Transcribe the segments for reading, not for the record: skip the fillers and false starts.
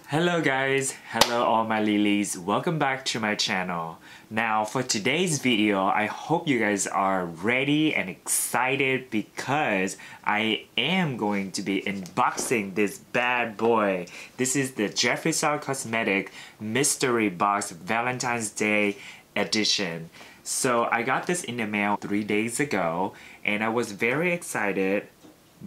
Hello guys, hello all my lilies, welcome back to my channel. Now for today's video, I hope you guys are ready and excited because I am going to be unboxing this bad boy. This is the Jeffreestar Cosmetic Mystery Box Valentine's Day edition. So I got this in the mail 3 days ago and I was very excited,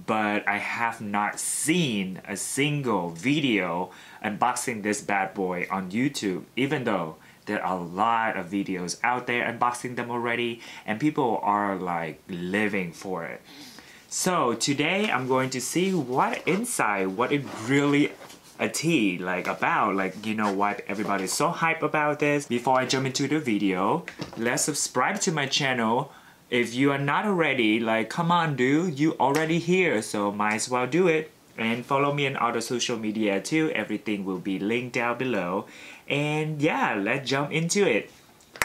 but I have not seen a single video unboxing this bad boy on YouTube, even though there are a lot of videos out there unboxing them already and people are like living for it. So today I'm going to see what inside, what it really a tea like about, like, you know what, everybody's so hype about this. Before I jump into the video, let's subscribe to my channel. If you are not already, like, come on dude, you already here, so might as well do it. And follow me on other social media too, everything will be linked down below. And yeah, let's jump into it.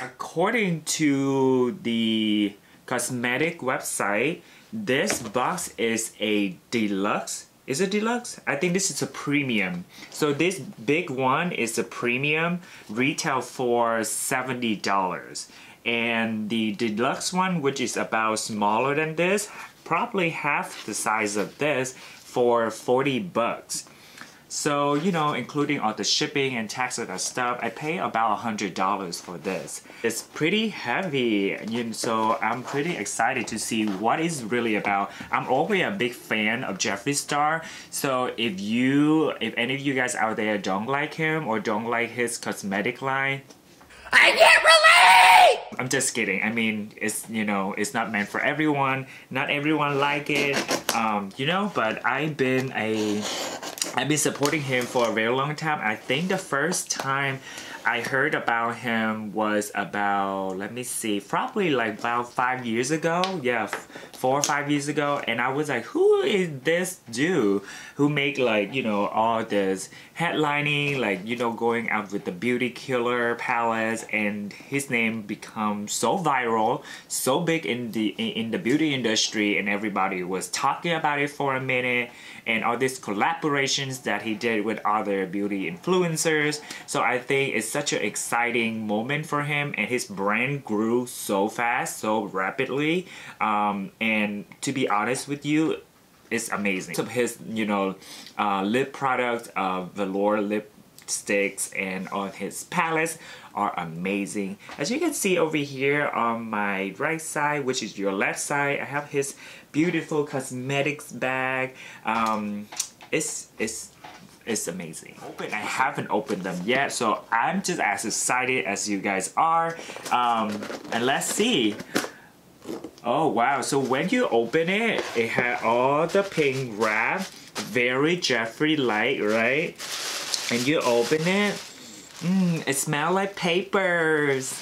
According to the cosmetic website, this box is a deluxe. Is it deluxe? I think this is a premium. So this big one is a premium, retail for $70. And the deluxe one, which is about smaller than this, probably half the size of this, for 40 bucks. So, you know, including all the shipping and taxes and stuff, I pay about $100 for this. It's pretty heavy, so I'm pretty excited to see what it's really about. I'm already a big fan of Jeffreestar, so if any of you guys out there don't like him or don't like his cosmetic line, I can't relate! I'm just kidding. I mean, it's, you know, it's not meant for everyone. Not everyone like it, you know, but I've been supporting him for a very long time. I think the first time I heard about him was about, let me see, probably like about 5 years ago. Yeah, 4 or 5 years ago. And I was like, who is this dude who make, like, you know, all this headlining, like, you know, going out with the beauty killer palettes, and his name becomes so viral, so big in the beauty industry, and everybody was talking about it for a minute, and all these collaborations that he did with other beauty influencers. So I think it's such an exciting moment for him, and his brand grew so fast, so rapidly, and to be honest with you, it's amazing. So his, you know, lip products, velour lipsticks, and on his palettes are amazing. As you can see over here on my right side, which is your left side, I have his beautiful cosmetics bag. It's amazing. I haven't opened them yet, so I'm just as excited as you guys are. And let's see. Oh wow, so when you open it, it had all the pink wrap, very Jeffree-like, right? And you open it, it smells like papers.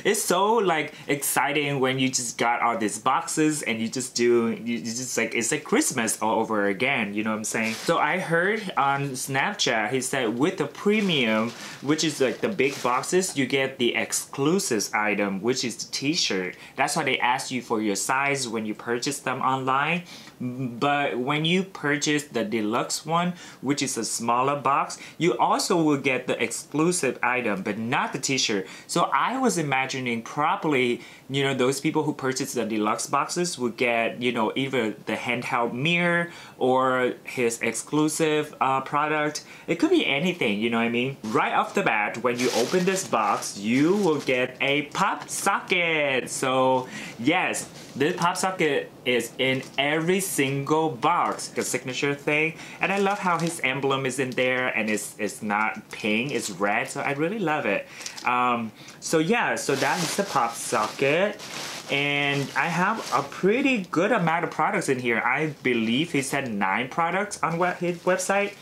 It's so like exciting when you just got all these boxes and you just like, it's like Christmas all over again, you know what I'm saying? So I heard on Snapchat, he said with the premium, which is like the big boxes, you get the exclusive item, which is the t-shirt. That's why they ask you for your size when you purchase them online. But when you purchase the deluxe one, which is a smaller box, you also will get the exclusive item, but not the t-shirt. So I was imagining probably, you know, those people who purchase the deluxe boxes would get, you know, either the handheld mirror or his exclusive product. It could be anything, you know what I mean? Right off the bat, when you open this box, you will get a pop socket. So yes, this pop socket is in every single box, the signature thing, and I love how his emblem is in there, and it's not pink, it's red, so I really love it. So yeah, so that is the pop socket, and I have a pretty good amount of products in here. I believe he said 9 products on his website.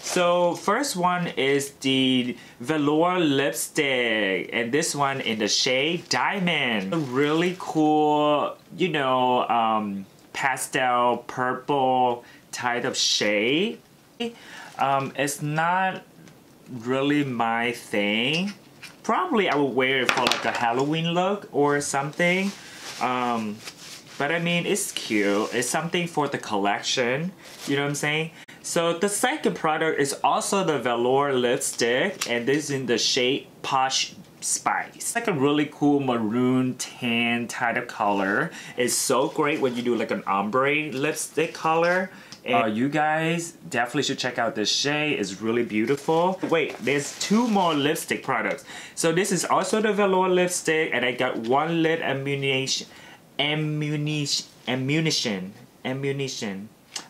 So first one is the velour lipstick, and this one in the shade Diamond. A really cool, you know, pastel purple type of shade. It's not really my thing. Probably I would wear it for like a Halloween look or something. But I mean, it's cute. It's something for the collection. You know what I'm saying? So the second product is also the velour lipstick, and this is in the shade Posh Spice. It's like a really cool maroon tan type of color. It's so great when you do like an ombre lipstick color. And you guys definitely should check out this shade. It's really beautiful. Wait, there's two more lipstick products. So this is also the velour lipstick, and I got one lid ammunition.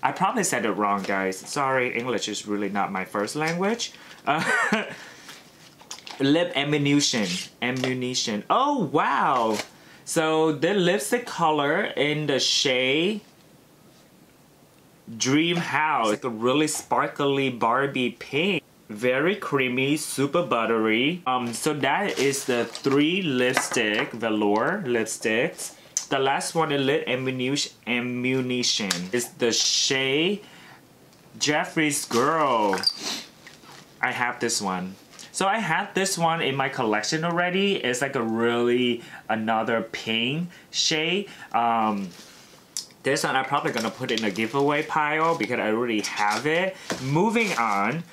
I probably said it wrong, guys. Sorry, English is really not my first language. Lip ammunition. Oh, wow. So the lipstick color in the shade Dream House, like a really sparkly Barbie pink. Very creamy, super buttery. So that is the 3 lipstick, velour lipsticks. The last one, the lip ammunition, is the shade Jeffreestar Girl. I have this one. So I had this one in my collection already. It's like a really another pink shade. This one I'm probably gonna put in a giveaway pile because I already have it. Moving on,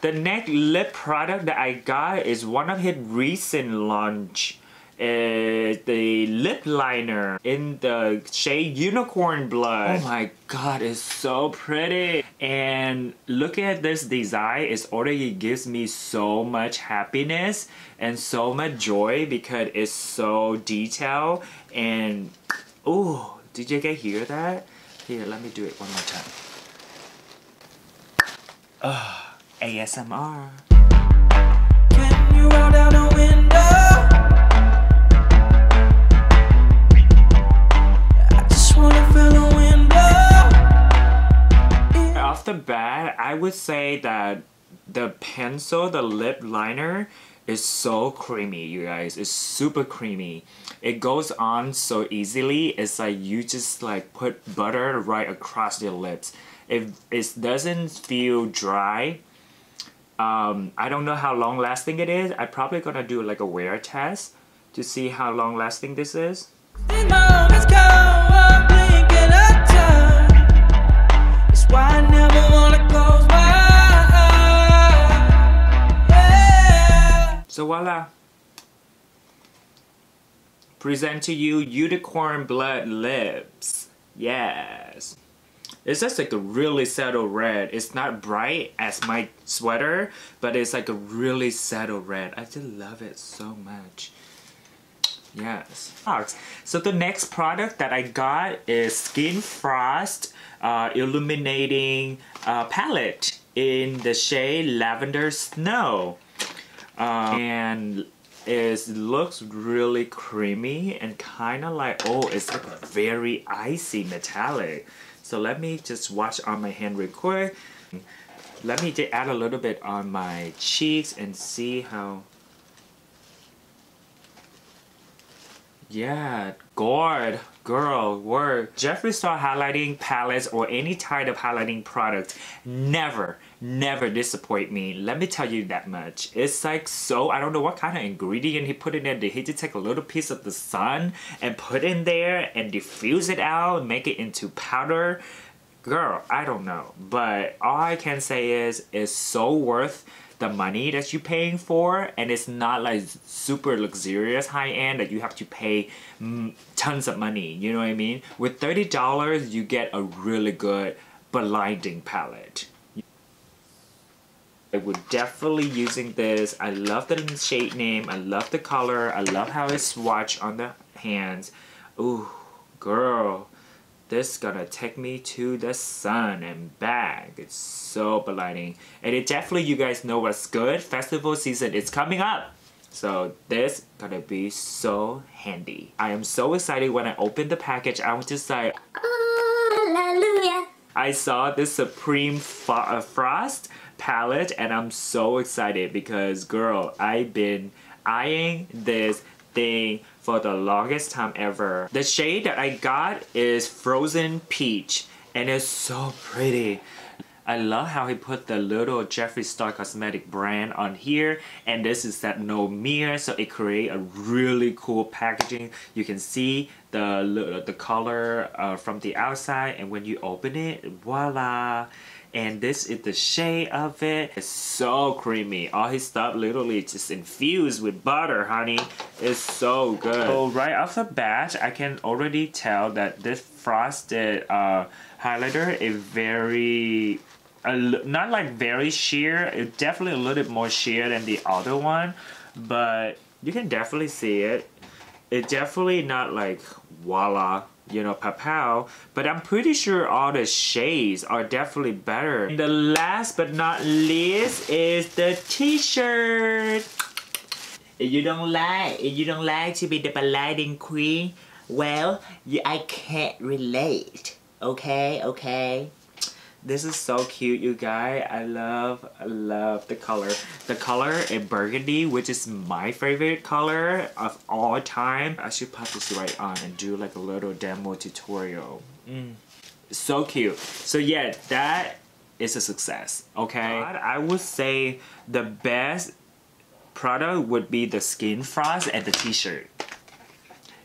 the next lip product that I got is one of his recent launch. The lip liner in the shade Unicorn Blood. Oh my god, it's so pretty. And looking at this design, it already gives me so much happiness and so much joy because it's so detailed. And ooh, did you guys hear that? Here, let me do it one more time. ASMR. Can you roll down the window? Off the bat, I would say that the pencil, the lip liner, is so creamy, you guys. It's super creamy. It goes on so easily. It's like you just like put butter right across your lips. It doesn't feel dry. I don't know how long lasting it is. I'm probably gonna do like a wear test to see how long lasting this is. So voila. Present to you Unicorn Blood lips. Yes. It's just like a really subtle red. It's not bright as my sweater, but it's like a really subtle red. I just love it so much. Yes. So the next product that I got is Skin Frost Illuminating Palette in the shade Lavender Snow. And it looks really creamy and kind of like, oh, it's like very icy metallic. So let me just wash on my hand real quick. Let me just add a little bit on my cheeks and see how. Yeah, God, girl, word. Jeffreestar highlighting palettes or any type of highlighting product never disappoint me. Let me tell you that much. It's like so, I don't know what kind of ingredient he put in there. Did he just take a little piece of the sun and put in there and diffuse it out and make it into powder? Girl, I don't know. But all I can say is it's so worth the money that you're paying for, and it's not like super luxurious high-end that you have to pay tons of money, you know what I mean? With $30 you get a really good blinding palette. I would definitely using this. I love the shade name, I love the color, I love how it's swatched on the hands. Ooh, girl, this gonna take me to the sun and back. It's so blinding. And it definitely, you guys know what's good. Festival season is coming up. So this gonna be so handy. I am so excited when I opened the package. I was just like, oh, hallelujah. I saw this Supreme Frost palette and I'm so excited because girl, I've been eyeing this thing for the longest time ever. The shade that I got is Frozen Peach and it's so pretty. I love how he put the little Jeffreestar cosmetic brand on here, and this is that no mirror, so it creates a really cool packaging. You can see the color from the outside, and when you open it, voila. And this is the shade of it. It's so creamy. All his stuff literally just infused with butter, honey. It's so good. So right off the bat, I can already tell that this frosted highlighter is very, not like very sheer. It's definitely a little bit more sheer than the other one. But you can definitely see it. It's definitely not like voila, you know, pow, but I'm pretty sure all the shades are definitely better. And the last but not least is the t-shirt. If you don't like to be the balading queen, well, I can't relate. Okay. This is so cute, you guys. I love the color. The color is burgundy, which is my favorite color of all time. I should put this right on and do like a little demo tutorial. So cute. So yeah, that is a success, okay? But I would say the best product would be the skin frost and the t-shirt.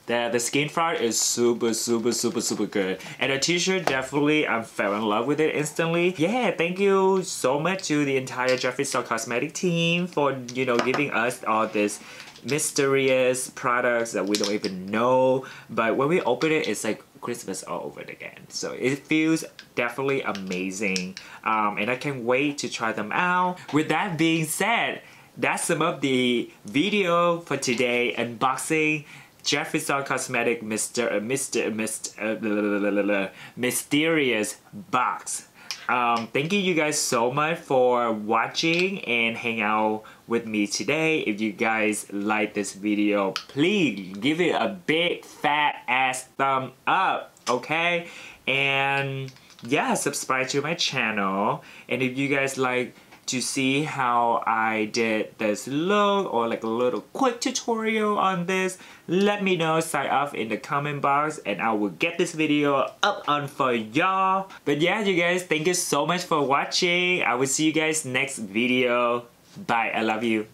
The skin frost is super good, and the t-shirt definitely I fell in love with it instantly. Yeah, thank you so much to the entire Jeffreestar cosmetic team for, you know, giving us all this mysterious products that we don't even know, but when we open it, it's like Christmas all over again. So it feels definitely amazing, and I can't wait to try them out. With that being said, that's some of the video for today, unboxing Jeffreestar Cosmetic mysterious box. Thank you guys so much for watching and hang out with me today. If you guys like this video, please give it a big fat ass thumb up, okay? And yeah, subscribe to my channel. And if you guys like to see how I did this look or like a little quick tutorial on this, let me know, sign off in the comment box, and I will get this video up on for y'all. But yeah, you guys, thank you so much for watching. I will see you guys next video. Bye, I love you.